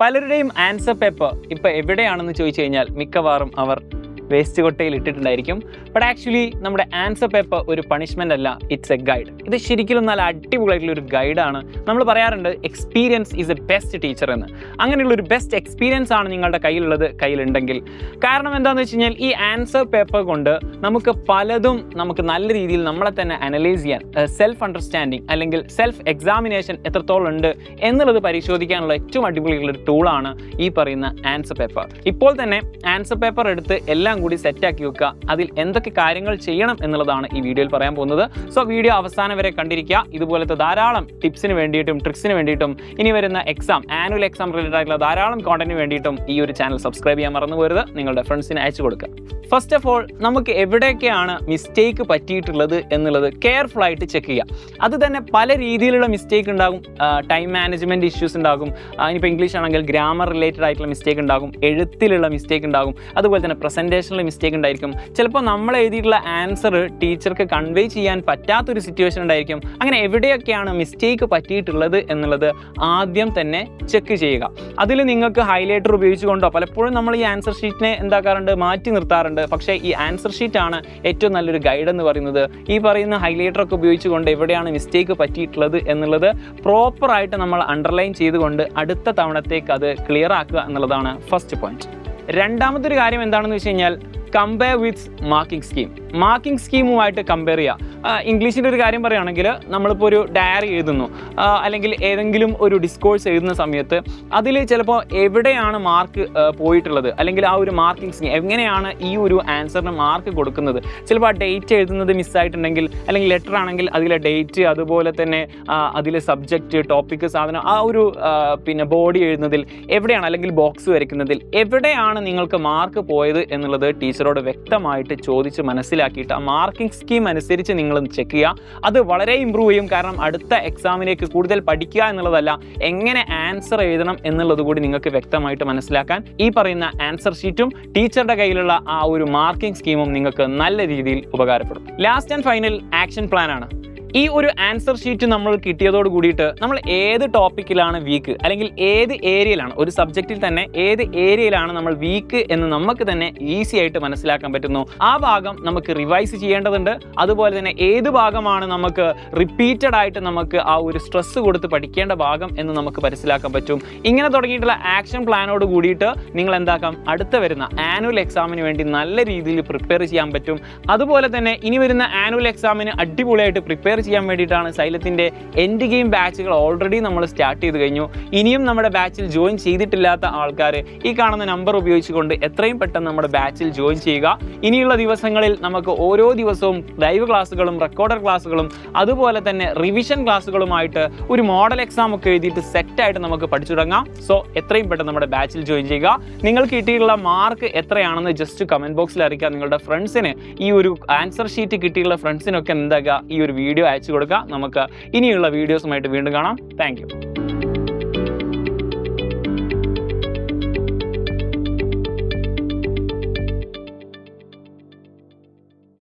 പലരുടെയും answer paper ഇപ്പോൾ എവിടെയാണെന്ന് ചോദിച്ചു കഴിഞ്ഞാൽ മിക്കവാറും അവർ വേസ്റ്റ് കൊട്ടയിൽ ഇട്ടിട്ടുണ്ടായിരിക്കും. ബട്ട് ആക്ച്വലി നമ്മുടെ ആൻസർ പേപ്പർ ഒരു പണിഷ്മെൻ്റ് അല്ല, ഇറ്റ്സ് എ ഗൈഡ്. ഇത് ശരിക്കും നല്ല അടിപൊളിയായിട്ടുള്ള ഒരു ഗൈഡാണ്. നമ്മൾ പറയാറുണ്ട് experience is A best teacher എന്ന്. അങ്ങനെയുള്ളൊരു ബെസ്റ്റ് എക്സ്പീരിയൻസ് ആണ് നിങ്ങളുടെ കയ്യിലുണ്ടെങ്കിൽ. കാരണം എന്താണെന്ന് വെച്ച് കഴിഞ്ഞാൽ ഈ ആൻസർ പേപ്പർ കൊണ്ട് നമുക്ക് നല്ല രീതിയിൽ നമ്മളെ തന്നെ അനലൈസ് ചെയ്യാൻ, സെൽഫ് അണ്ടർസ്റ്റാൻഡിങ് അല്ലെങ്കിൽ സെൽഫ് എക്സാമിനേഷൻ എത്രത്തോളം ഉണ്ട് എന്നുള്ളത് പരിശോധിക്കാനുള്ള ഏറ്റവും അടിപൊളിയുള്ളൊരു ടൂളാണ് ഈ പറയുന്ന ആൻസർ പേപ്പർ. ഇപ്പോൾ തന്നെ ആൻസർ പേപ്പർ എടുത്ത് എല്ലാം കൂടി സെറ്റാക്കി വെക്കുക. അതിൽ എന്തൊക്കെ കാര്യങ്ങൾ ചെയ്യണം എന്നുള്ളതാണ് ഈ വീഡിയോയിൽ പറയാൻ പോകുന്നത്. സോ വീഡിയോ അവസാനം വരെ കണ്ടിരിക്കുക. ഇതുപോലത്തെ ധാരാളം ടിപ്സിന് വേണ്ടിയിട്ടും ട്രിക്സിന് വേണ്ടിയിട്ടും ഇനി വരുന്ന ആനുവൽ എക്സാം റിലേറ്റഡ് ആയിട്ടുള്ള ധാരാളം കോണ്ടന്റിന് വേണ്ടിയിട്ടും ഈ ഒരു ചാനൽ സബ്സ്ക്രൈബ് ചെയ്യാൻ മറന്നു പോകരുത്. നിങ്ങളുടെ ഫ്രണ്ട്സിന് അയച്ചു കൊടുക്കുക. ഫസ്റ്റ് ഓഫ് ഓൾ നമുക്ക് എവിടെയൊക്കെയാണ് മിസ്റ്റേക്ക് പറ്റിയിട്ടുള്ളത് എന്നുള്ളത് കെയർഫുൾ ആയിട്ട് ചെക്ക് ചെയ്യുക. അത് തന്നെ പല രീതിയിലുള്ള മിസ്റ്റേക്ക് ഉണ്ടാകും. ടൈം മാനേജ്മെൻറ്റ് ഇഷ്യൂസ് ഉണ്ടാകും. ഇനിയിപ്പോൾ ഇംഗ്ലീഷ് ആണെങ്കിൽ ഗ്രാമർ റിലേറ്റഡ് ആയിട്ടുള്ള മിസ്റ്റേക്ക് ഉണ്ടാകും, എഴുത്തിലുള്ള മിസ്റ്റേക്ക് ഉണ്ടാകും, അതുപോലെ തന്നെ പ്രസൻറ്റേഷനിൽ മിസ്റ്റേക്ക് ഉണ്ടായിരിക്കും. ചിലപ്പോൾ നമ്മൾ എഴുതിയിട്ടുള്ള ആൻസർ ടീച്ചർക്ക് കൺവേ ചെയ്യാൻ പറ്റാത്തൊരു സിറ്റുവേഷൻ ഉണ്ടായിരിക്കും. അങ്ങനെ എവിടെയൊക്കെയാണ് മിസ്റ്റേക്ക് പറ്റിയിട്ടുള്ളത് എന്നുള്ളത് ആദ്യം തന്നെ ചെക്ക് ചെയ്യുക. അതിൽ നിങ്ങൾക്ക് ഹൈലൈറ്റർ ഉപയോഗിച്ചുകൊണ്ടോ പലപ്പോഴും നമ്മൾ ഈ ആൻസർ ഷീറ്റിനെ എന്താക്കാറുണ്ട്, മാറ്റി നിർത്താറുണ്ട്. പക്ഷേ ഈ ആൻസർ ഷീറ്റാണ് ഏറ്റവും നല്ലൊരു ഗൈഡ് എന്ന് പറയുന്നത്. ഈ പറയുന്ന ഹൈലൈറ്ററൊക്കെ ഉപയോഗിച്ചുകൊണ്ട് എവിടെയാണ് മിസ്റ്റേക്ക് പറ്റിയിട്ടുള്ളത് എന്നുള്ളത് പ്രോപ്പറായിട്ട് നമ്മൾ അണ്ടർലൈൻ ചെയ്തുകൊണ്ട് അടുത്ത തവണത്തേക്ക് അത് ക്ലിയർ ആക്കുക എന്നുള്ളതാണ് ഫസ്റ്റ് പോയിന്റ്. രണ്ടാമത്തെ ഒരു കാര്യം എന്താണെന്ന് വെച്ച് കഴിഞ്ഞാൽ കമ്പയർ വിത്ത് മാർക്കിംഗ് സ്കീമുമായിട്ട് കമ്പയർ ചെയ്യുക. ഇംഗ്ലീഷിൻ്റെ ഒരു കാര്യം പറയുകയാണെങ്കിൽ നമ്മളിപ്പോൾ ഒരു ഡയറി എഴുതുന്നു അല്ലെങ്കിൽ ഏതെങ്കിലും ഒരു ഡിസ്കോഴ്സ് എഴുതുന്ന സമയത്ത് അതിൽ ചിലപ്പോൾ എവിടെയാണ് മാർക്ക് പോയിട്ടുള്ളത് അല്ലെങ്കിൽ ആ ഒരു മാർക്കിംഗ് സ്കീം എങ്ങനെയാണ് ഈ ഒരു ആൻസറിന് മാർക്ക് കൊടുക്കുന്നത്. ചിലപ്പോൾ ആ ഡേറ്റ് എഴുതുന്നത് മിസ്സായിട്ടുണ്ടെങ്കിൽ അല്ലെങ്കിൽ ലെറ്റർ ആണെങ്കിൽ അതിലെ ഡേറ്റ്, അതുപോലെ തന്നെ അതിലെ സബ്ജക്റ്റ്, ടോപ്പിക്ക്, സാധനം, ആ ഒരു ബോഡി എഴുതുന്നതിൽ എവിടെയാണ് അല്ലെങ്കിൽ ബോക്സ് വരയ്ക്കുന്നതിൽ എവിടെയാണ് നിങ്ങൾക്ക് മാർക്ക് പോയത് എന്നുള്ളത് ടീച്ചറോട് വ്യക്തമായിട്ട് ചോദിച്ച് മനസ്സിലാക്കിയിട്ട് ആ മാർക്കിംഗ് സ്കീം അനുസരിച്ച് നിങ്ങൾ ചെക്ക് ചെയ്യുക. അത് വളരെ ഇമ്പ്രൂവ് ചെയ്യും. കാരണം അടുത്ത എക്സാമിലേക്ക് കൂടുതൽ പഠിക്കുക എന്നുള്ളതല്ല, എങ്ങനെ ആൻസർ എഴുതണം എന്നുള്ളത് കൂടി നിങ്ങൾക്ക് വ്യക്തമായിട്ട് മനസ്സിലാക്കാൻ ഈ പറയുന്ന ആൻസർ ഷീറ്റും ടീച്ചറുടെ കയ്യിലുള്ള ആ ഒരു മാർക്കിംഗ് സ്കീമും നിങ്ങൾക്ക് നല്ല രീതിയിൽ ഉപകാരപ്പെടും. Last and final action plan ആണ്. ഈ ഒരു ആൻസർ ഷീറ്റ് നമ്മൾ കിട്ടിയതോട് കൂടിയിട്ട് നമ്മൾ ഏത് ടോപ്പിക്കിലാണ് വീക്ക് അല്ലെങ്കിൽ ഏത് ഏരിയയിലാണ്, ഒരു സബ്ജക്റ്റിൽ തന്നെ ഏത് ഏരിയയിലാണ് നമ്മൾ വീക്ക് എന്ന് നമുക്ക് തന്നെ ഈസി ആയിട്ട് മനസ്സിലാക്കാൻ പറ്റുന്നു. ആ ഭാഗം നമുക്ക് റിവൈസ് ചെയ്യേണ്ടതുണ്ട്. അതുപോലെ തന്നെ ഏത് ഭാഗമാണ് നമുക്ക് റിപ്പീറ്റഡ് ആയിട്ട് നമുക്ക് ആ ഒരു സ്ട്രെസ് കൊടുത്ത് പഠിക്കേണ്ട ഭാഗം എന്ന് നമുക്ക് മനസ്സിലാക്കാൻ പറ്റും. ഇങ്ങനെ തുടങ്ങിയിട്ടുള്ള ആക്ഷൻ പ്ലാനോട് കൂടിയിട്ട് നിങ്ങൾ എന്താക്കാം, അടുത്ത വരുന്ന ആനുവൽ എക്സാമിന് വേണ്ടി നല്ല രീതിയിൽ പ്രിപ്പയർ ചെയ്യാൻ പറ്റും. അതുപോലെ തന്നെ ഇനി വരുന്ന ആനുവൽ എക്സാമിന് അടിപൊളിയായിട്ട് പ്രിപ്പയർ ചെയ്യാൻ വേണ്ടിയിട്ടാണ് സൈലത്തിൻ്റെ എൻഡ് ഗെയിം ബാച്ചുകൾ ഓൾറെഡി നമ്മൾ സ്റ്റാർട്ട് ചെയ്ത് കഴിഞ്ഞു. ഇനിയും നമ്മുടെ ബാച്ചിൽ ജോയിൻ ചെയ്തിട്ടില്ലാത്ത ആൾക്കാർ ഈ കാണുന്ന നമ്പർ ഉപയോഗിച്ചുകൊണ്ട് എത്രയും പെട്ടെന്ന് നമ്മുടെ ബാച്ചിൽ ജോയിൻ ചെയ്യുക. ഇനിയുള്ള ദിവസങ്ങളിൽ നമുക്ക് ഓരോ ദിവസവും ലൈവ് ക്ലാസ്സുകളും റെക്കോർഡർ ക്ലാസ്സുകളും അതുപോലെ തന്നെ റിവിഷൻ ക്ലാസ്സുകളുമായിട്ട് ഒരു മോഡൽ എക്സാം ഒക്കെ എഴുതിയിട്ട് സെറ്റായിട്ട് നമുക്ക് പഠിച്ചു തുടങ്ങാം. സോ എത്രയും പെട്ടെന്ന് നമ്മുടെ ബാച്ചിൽ ജോയിൻ ചെയ്യുക. നിങ്ങൾക്ക് കിട്ടിയിട്ടുള്ള മാർക്ക് എത്രയാണെന്ന് ജസ്റ്റ് കമൻറ്റ് ബോക്സിൽ അറിയിക്കുക. നിങ്ങളുടെ ഫ്രണ്ട്സിന് ഈ ഒരു ആൻസർ ഷീറ്റ് കിട്ടിയിട്ടുള്ള ഫ്രണ്ട്സിനൊക്കെ എന്താക്കുക, ഈ ഒരു വീഡിയോ അയച്ചു കൊടുക്കുക. നമുക്ക് ഇനിയുള്ള വീഡിയോസുമായിട്ട് വീണ്ടും കാണാം. Thank you.